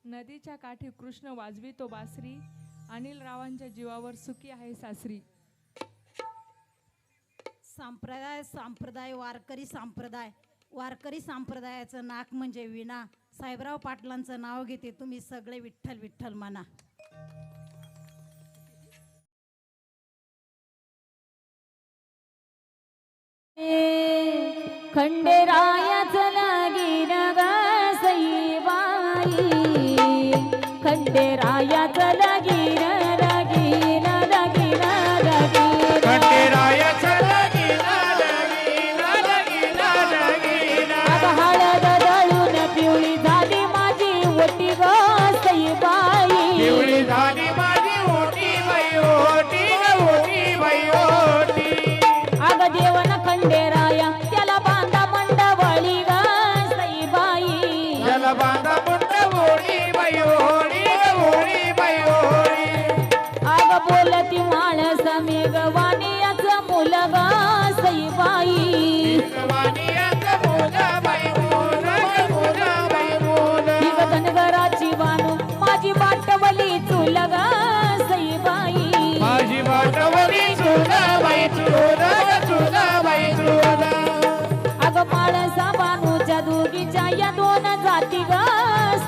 नदीच्या काठी कृष्ण वाजवितो बासरी, अनिल रावांच्या जीवावर सुखी आहे सासरी. संप्रदाय संप्रदाय वारकरी संप्रदाय, वारकरी संप्रदायाचं नाक म्हणजे विना. साहेबराव पाटलांचं नाव घेते तुम्ही सगळे विठ्ठल विठ्ठल म्हणा. खंडेरायाचं लगीन ग सईबाई, खंडेरायाचं लगीन लगीन लगीन लगीन, खंडेरायाचं लगीन लगीन लगीन लगीन. अगं हळद दळून पिवळी झाली माझी ओटी ग सईबाई, पिवळी झाली माझी ओटी बाई ओटी ओटी बाई ओटी. अगं जेवण खंडेराया त्याला बांधा मंडवळी ग सईबाई, त्याला बांधा मुंड ओढी बाई ओढी ओढी बाई ओढी. अग बोलती माणस मेघवानियाचं मुल ग सईबाई, वाणियाचं मुलं बाई मुलं मुलं बाई मुलं. ही ग धनगराची वाणू माझी बाटवली चूल ग सईबाई, माझी वाटवली चुला बाई चुला चुला बाई चुला. अग माणसा बानूच्या दोघीच्या या दोन जाती ग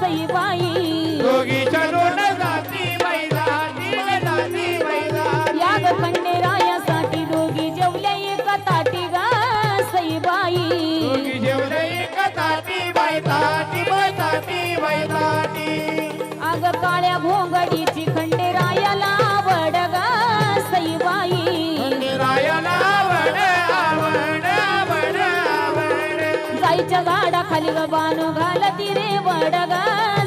सईबाई, दोघीच्या दोन जाती बाई जाती जाती बाई जाती. या ग खंडेरायासाठी दोघी जेवल्या एक ताटी ग सईबाई, दोघी जेवले एक ताटी बाई ताटी बाई ताटी बाई ताटी. अग काळ्या भोंगडीची खंडेरायाला आवड ग सईबाई, रायाला आवड आवड आवड आवड. जायच्या गाडा खाली ग बानू घालती रे वड ग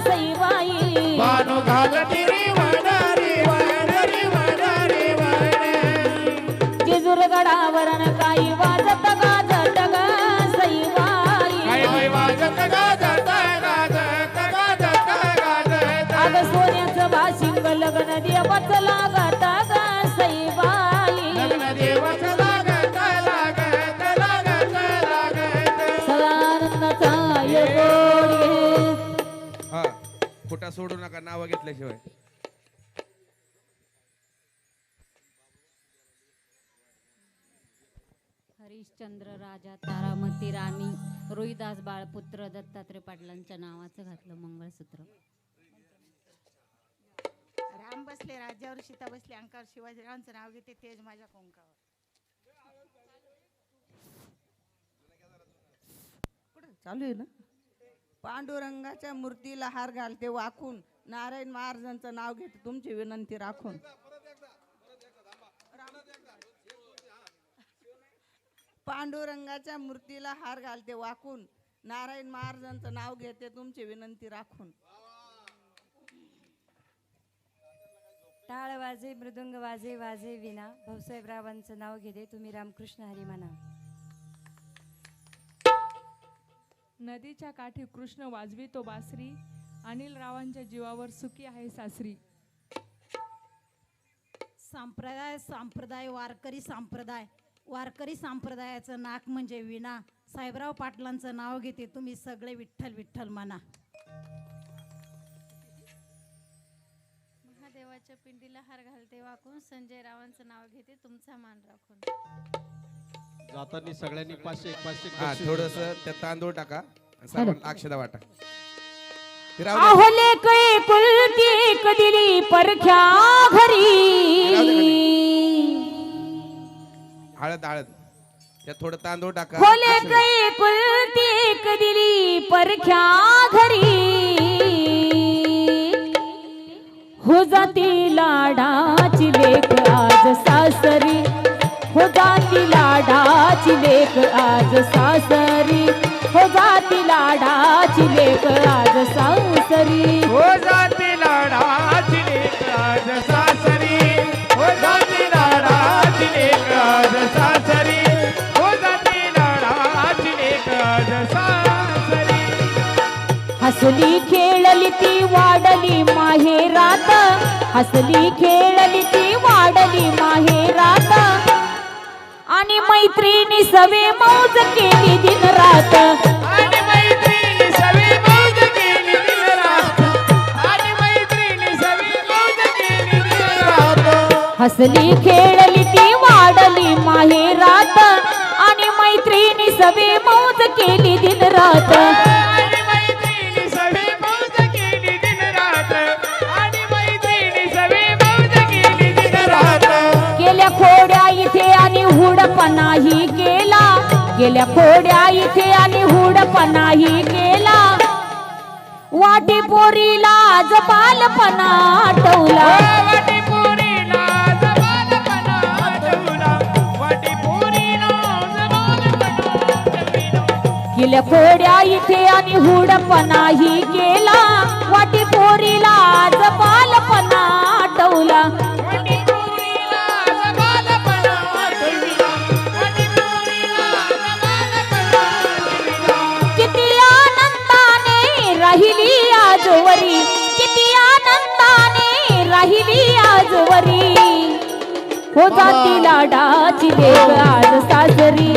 सईबाई, बानू घालती रे वड रे वड रे वड रे वड. जेजूर गडावरन काही वाजत गाजत ग सईबाई, काय बाई वाजत गाजत गाजत गाजत गाजत. अग सोन्याचं भाशिंग लग्न देवाचं लागत ग सईबाई, लग्न देवाचं लागत लागत लागत लागत. सदानंदाचा गोड घे. हा खोटा सोडू नका नाव घेतल्याशिवाय. हरिश्चंद्र राजा, तारामती राणी, रोहिदास बाळपुत्र दत्तात्रय पाटलांच्या नावाचं घातलं मंगळसूत्र. राम बसले राज्यावर, सीता बसले अंकावर, शिवाजीरावांचं नाव घेते तेज माझ्या कोंकावर. चालू आहे ना. पांडुरंगाच्या मूर्तीला हार घालते वाकून, नारायण महाराजांचं नाव घेते तुमची विनंती राखून. पांडुरंगाच्या मूर्तीला हार घालते वाकून, नारायण महाराजांचं नाव घेते तुमची विनंती राखून. टाळ वाजे मृदुंग वाजे वाजे विना, भाऊसाहेबरावांचं नाव घेते तुम्ही रामकृष्ण हरी म्हणा. नदीच्या काठी कृष्ण वाजवितो बासरी, अनिल रावांच्या जीवावर सुखी आहे सासरी. संप्रदाय संप्रदाय वारकरी संप्रदाय, वारकरी संप्रदायाचं नाक म्हणजे विना. साहेबराव पाटलांचं नाव घेते तुम्ही सगळे विठ्ठल विठ्ठल म्हणा. महादेवाच्या पिंडीला हार घालते वाकून, संजय रावांचं नाव घेते तुमचा मान राखून. जाताना सगळ्यांनी 500 500 हा थोडस त्या तांदूळ टाका, सर्वांना अक्षदा वाटा. आहोले कै कुलती कदिली परख्या घरी, हळद हळद त्यात थोडं तांदूळ टाका. होले अक्षदा. कै कुलती कदिली परख्या घरी, हो जाती लाडाची लेक आज सासरी, हो जाती लाडाची लेक आज सासरी, हो जाती लाडाची लेक आज सासरी. हो जाती लाडाची लेक आज सासरी, हो जाती लाडाची लेक आज सासरी, हो जाती लाडाची लेक आज सासरी. हसली खेळली ती वाढली माहेरात, हसली खेळली ती वाढली माहेरात, आणि मैत्रिणी सवे मौज केली दिन रात, आणि मैत्रिणी सवे मौज केली दिन रात, हसली खेळली ती वाढली माहेरात आणि मैत्रिणी सवे मौज केली दिन रात आणि मैत्रिणी सवे मौज केली दिन रात आणि मैत्रिणी सवे मौज केली दिन रात गेल्या खोड्या इथे आणि हुडपणाही केला गेल्या खोड्या इथे आणि हुडपणाही केला वाटी पोरीला आज बालपणा आठवला वाटी पोरीला जबालपणा आठवला वाटी पोरीला जबालपणा आठवला गेल्या खोड्या इथे आणि हुडपणाही केला वाटी पोरीला आज बालपणा आठवला वाटी पोरीला जबालपणा आठवला वाटी पोरीला जबालपणा आठवला किती आनंदाने राहिली आजवरी किती आनंदाने राहिली आजवरी हो जाती लाडाची लेक आज सासरी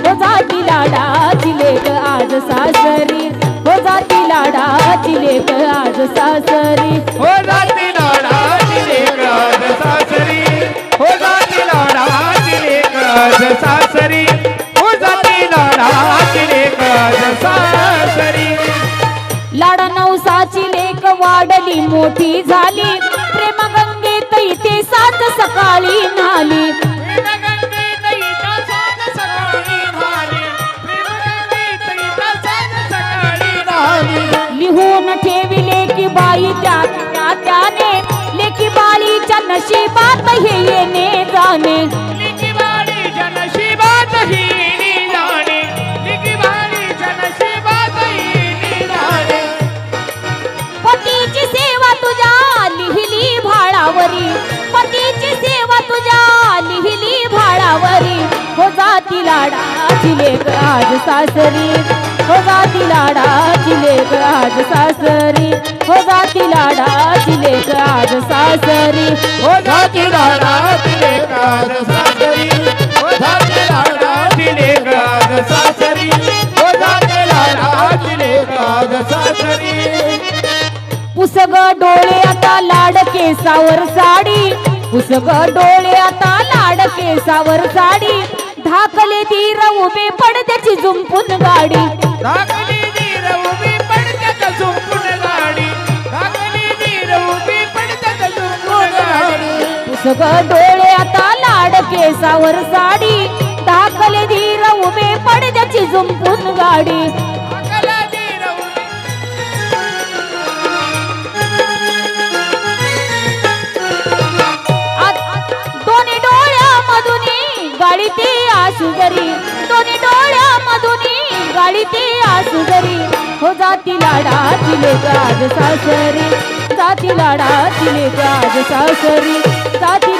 हो जाती लाडाची लेक आज सासरी हो जाती लाडाची लेक आज सासरी हो जाती लाडाची लेक आज सासरी हो जाती लाडाची लेक आज सासरी हो जाती लाडाची लेक आज सासरी लाडा नवसाची लेक वाढली मोठी झाली प्रेम गंगेत इथे सात सकाळी नाली प्रेमगंगेत इथं साज सकाळी झाली प्रेमगंगेत इथं साज सकाळी झाली लिहून ठेविले की बाई त्याने लेकी बाळीच्या नशिबात हे येणे जाणे लिखी बाळीच्या नशिबात ही जाणे लिखी बाळीच्या नशिबात ही जाणे पतीची सेवा तुझ्या लिहिली भाळावरी पतीची सेवा तुझ्या लिहिली भाळावरी हो जाती लाडाची लेक आज सासरी हो जाती लाडाची लेक आज सासरी हो जाती लाडाची लेक आज सासरी हो जाती लाडाची लेक आज सासरी हो जाती लाडाची लेक आज सासरी हो जाती लाडाची लेक आज सासरी पुसग डोळे आता लाड केसावर साडी पुसग डोळे आता लाड केसावर साडी धाकले धीर उभे पडद्याची झुंपून गाडी धाकली धीर उभी पडत्यात झुंपून गाडी धाकली धीर उभी पडत्यात झुंपून गाडी पुसग डोळे आता लाड केसावर साडी धाकले धीर उभे पडद्याची झुंपून गाडी धाकला धीर उभी दोन्ही डोळ्यामधून गाडी ती आसू जरी दोन्ही डोळ्यामधून गाडी ती आसू जरी हो जाती लाडाची लेक आज सासरी जाती लाडाची लेक आज सासरी जाती